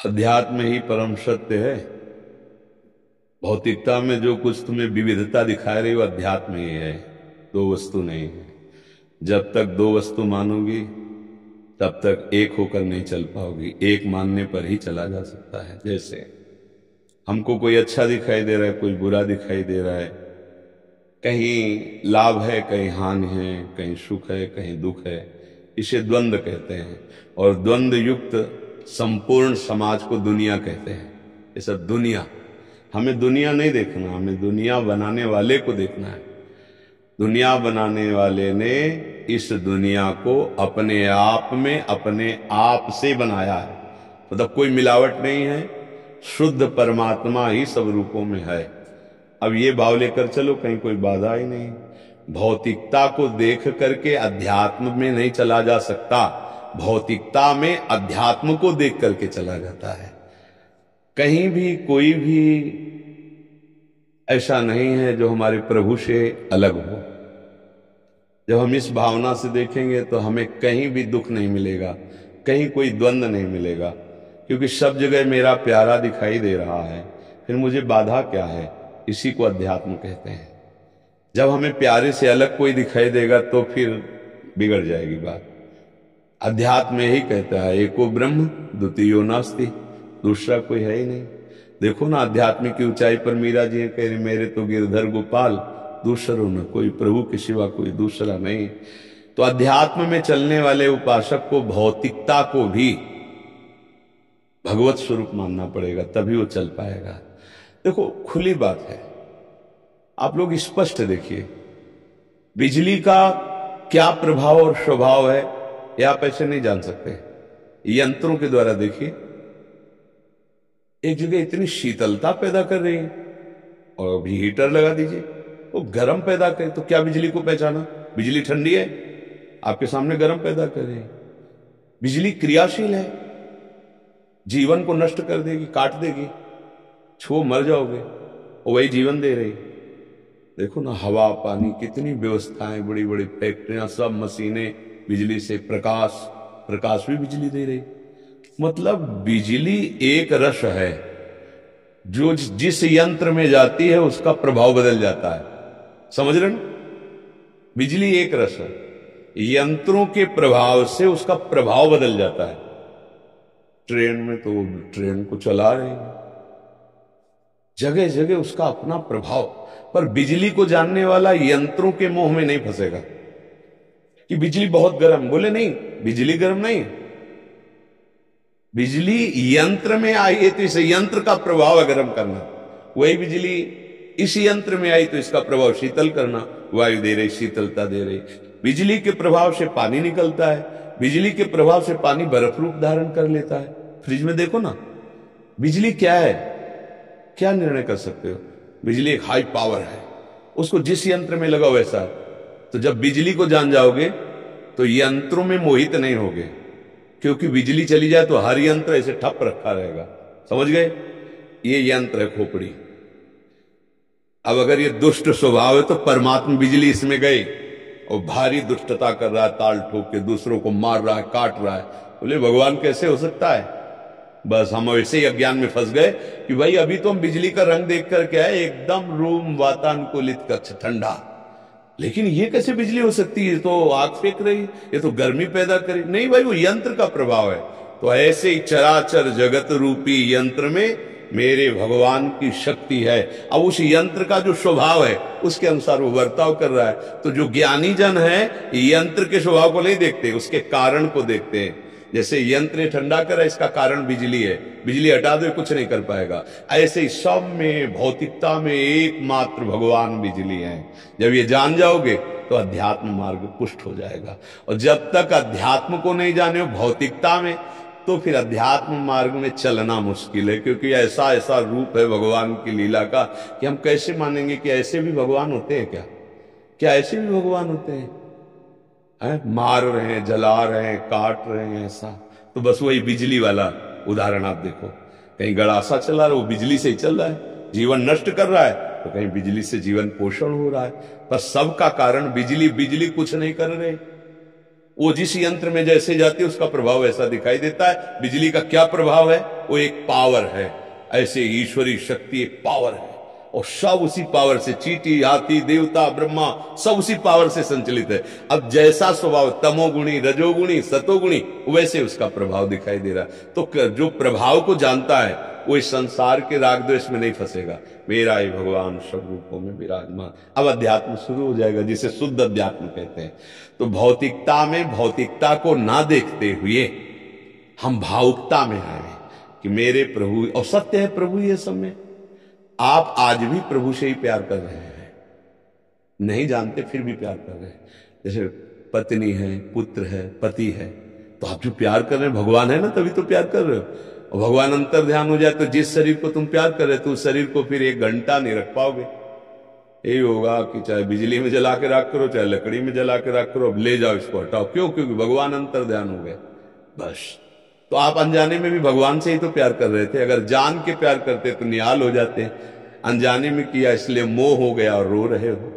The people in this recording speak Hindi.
अध्यात्म ही परम सत्य है। भौतिकता में जो कुछ तुम्हें विविधता दिखा रही वो अध्यात्म ही है, दो वस्तु नहीं है। जब तक दो वस्तु मानोगी तब तक एक होकर नहीं चल पाओगी। एक मानने पर ही चला जा सकता है। जैसे हमको कोई अच्छा दिखाई दे रहा है, कोई बुरा दिखाई दे रहा है, कहीं लाभ है, कहीं हानि है, कहीं सुख है, कहीं दुख है, इसे द्वंद्व कहते हैं। और द्वंद्व युक्त संपूर्ण समाज को दुनिया कहते हैं। ये सब दुनिया। हमें दुनिया नहीं देखना, हमें दुनिया बनाने वाले को देखना है। दुनिया बनाने वाले ने इस दुनिया को अपने आप में अपने आप से बनाया है। मतलब कोई मिलावट नहीं है, शुद्ध परमात्मा ही सब रूपों में है। अब ये भाव लेकर चलो, कहीं कोई बाधा ही नहीं। भौतिकता को देख करके अध्यात्म में नहीं चला जा सकता, भौतिकता में अध्यात्म को देख करके चला जाता है। कहीं भी कोई भी ऐसा नहीं है जो हमारे प्रभु से अलग हो। जब हम इस भावना से देखेंगे तो हमें कहीं भी दुख नहीं मिलेगा, कहीं कोई द्वंद्व नहीं मिलेगा, क्योंकि सब जगह मेरा प्यारा दिखाई दे रहा है। फिर मुझे बाधा क्या है? इसी को अध्यात्म कहते हैं। जब हमें प्यारे से अलग कोई दिखाई देगा तो फिर बिगड़ जाएगी बात। अध्यात्म ही कहता है एको ब्रह्म द्वितीयो नास्ति, दूसरा कोई है ही नहीं। देखो ना, अध्यात्म की ऊंचाई पर मीरा जी कह रही मेरे तो गिरधर गोपाल दूसरो न कोई, प्रभु के सिवा कोई दूसरा नहीं। तो अध्यात्म में चलने वाले उपासक को भौतिकता को भी भगवत स्वरूप मानना पड़ेगा, तभी वो चल पाएगा। देखो खुली बात है, आप लोग स्पष्ट देखिए, बिजली का क्या प्रभाव और स्वभाव है ये आप ऐसे नहीं जान सकते। यंत्रों के द्वारा देखिए, एक जगह इतनी शीतलता पैदा कर रही है और अभी हीटर लगा दीजिए वो गर्म पैदा करे, तो क्या बिजली को पहचाना? बिजली ठंडी है, आपके सामने गर्म पैदा कर रही है। बिजली क्रियाशील है, जीवन को नष्ट कर देगी, काट देगी, छो मर जाओगे, और वही जीवन दे रही। देखो ना, हवा पानी कितनी व्यवस्थाएं, बड़ी बड़ी फैक्ट्रियां, सब मशीनें बिजली से, प्रकाश भी बिजली दे रही। मतलब बिजली एक रस है जो जिस यंत्र में जाती है उसका प्रभाव बदल जाता है। समझ रहे ना? बिजली एक रस है, यंत्रों के प्रभाव से उसका प्रभाव बदल जाता है। ट्रेन में तो ट्रेन को चला रहे हैं, जगह जगह उसका अपना प्रभाव। पर बिजली को जानने वाला यंत्रों के मोह में नहीं फंसेगा कि बिजली बहुत गर्म। बोले नहीं, बिजली गर्म नहीं है, बिजली यंत्र में आई है तो इस यंत्र का प्रभाव है गर्म करना। वही बिजली इस यंत्र में आई तो इसका प्रभाव शीतल करना। वायु दे रही, शीतलता दे रही। बिजली के प्रभाव से पानी निकलता है, बिजली के प्रभाव से पानी बर्फ रूप धारण कर लेता है। फ्रिज में देखो ना, बिजली क्या है, क्या निर्णय कर सकते हो? बिजली एक हाई पावर है, उसको जिस यंत्र में लगाओ वैसा है। तो जब बिजली को जान जाओगे तो यंत्रों में मोहित नहीं होगे, क्योंकि बिजली चली जाए तो हर यंत्र ऐसे ठप रखा रहेगा। समझ गए? ये यंत्र है खोपड़ी। अब अगर ये दुष्ट स्वभाव है तो परमात्मा बिजली इसमें गई और भारी दुष्टता कर रहा है, ताल ठोक के दूसरों को मार रहा है, काट रहा है। बोले भगवान कैसे हो सकता है? बस हम वैसे ही अज्ञान में फंस गए कि भाई अभी तो हम बिजली का रंग देख करके आए, एकदम रूम वातानुकूलित कक्ष ठंडा, लेकिन ये कैसे बिजली हो सकती है? तो आग फेंक रही, ये तो गर्मी पैदा करी। नहीं भाई, वो यंत्र का प्रभाव है। तो ऐसे ही चराचर जगत रूपी यंत्र में मेरे भगवान की शक्ति है। अब उस यंत्र का जो स्वभाव है उसके अनुसार वो बर्ताव कर रहा है। तो जो ज्ञानी जन है यंत्र के स्वभाव को नहीं देखते, उसके कारण को देखते हैं। जैसे यंत्र ठंडा करा, इसका कारण बिजली है, बिजली हटा दो कुछ नहीं कर पाएगा। ऐसे ही सब में, भौतिकता में एकमात्र भगवान बिजली है। जब ये जान जाओगे तो अध्यात्म मार्ग पुष्ट हो जाएगा। और जब तक अध्यात्म को नहीं जाने हो भौतिकता में, तो फिर अध्यात्म मार्ग में चलना मुश्किल है। क्योंकि ऐसा ऐसा रूप है भगवान की लीला का कि हम कैसे मानेंगे कि ऐसे भी भगवान होते हैं? क्या ऐसे भी भगवान होते हैं? मार रहे हैं, जला रहे हैं, काट रहे हैं, ऐसा। तो बस वही बिजली वाला उदाहरण आप देखो, कहीं गड़ासा चला रहा है वो बिजली से ही चल रहा है, जीवन नष्ट कर रहा है, तो कहीं बिजली से जीवन पोषण हो रहा है। पर सबका कारण बिजली। बिजली कुछ नहीं कर रहे, वो जिस यंत्र में जैसे जाती है उसका प्रभाव ऐसा दिखाई देता है। बिजली का क्या प्रभाव है? वो एक पावर है। ऐसे ईश्वरी शक्ति एक पावर है और सब उसी पावर से, चींटी, हाथी, देवता, ब्रह्मा, सब उसी पावर से संचलित है। अब जैसा स्वभाव तमोगुणी, रजोगुणी, सतोगुणी, वैसे उसका प्रभाव दिखाई दे रहा है। तो जो प्रभाव को जानता है वो इस संसार के राग द्वेष में नहीं फंसेगा। मेरा ही भगवान सब रूपों में विराजमान। अब अध्यात्म शुरू हो जाएगा, जिसे शुद्ध अध्यात्म कहते हैं। तो भौतिकता में भौतिकता को ना देखते हुए हम भावुकता में आए कि मेरे प्रभु, और सत्य है प्रभु ये सब में। आप आज भी प्रभु से ही प्यार कर रहे हैं, नहीं जानते फिर भी प्यार कर रहे हैं। जैसे पत्नी है, पुत्र है, पति है, तो आप जो प्यार कर रहे हैं भगवान है ना, तभी तो प्यार कर रहे हो। और भगवान अंतर ध्यान हो जाए तो जिस शरीर को तुम प्यार कर रहे हो, तो उस शरीर को फिर 1 घंटा नहीं रख पाओगे। यही होगा कि चाहे बिजली में जला के रख करो, चाहे लकड़ी में जला के रख करो, अब ले जाओ इसको हटाओ। क्यों? क्योंकि भगवान अंतर ध्यान हो गए बस। तो आप अनजाने में भी भगवान से ही तो प्यार कर रहे थे। अगर जान के प्यार करते तो निहाल हो जाते। अनजाने में किया इसलिए मोह हो गया और रो रहे हो।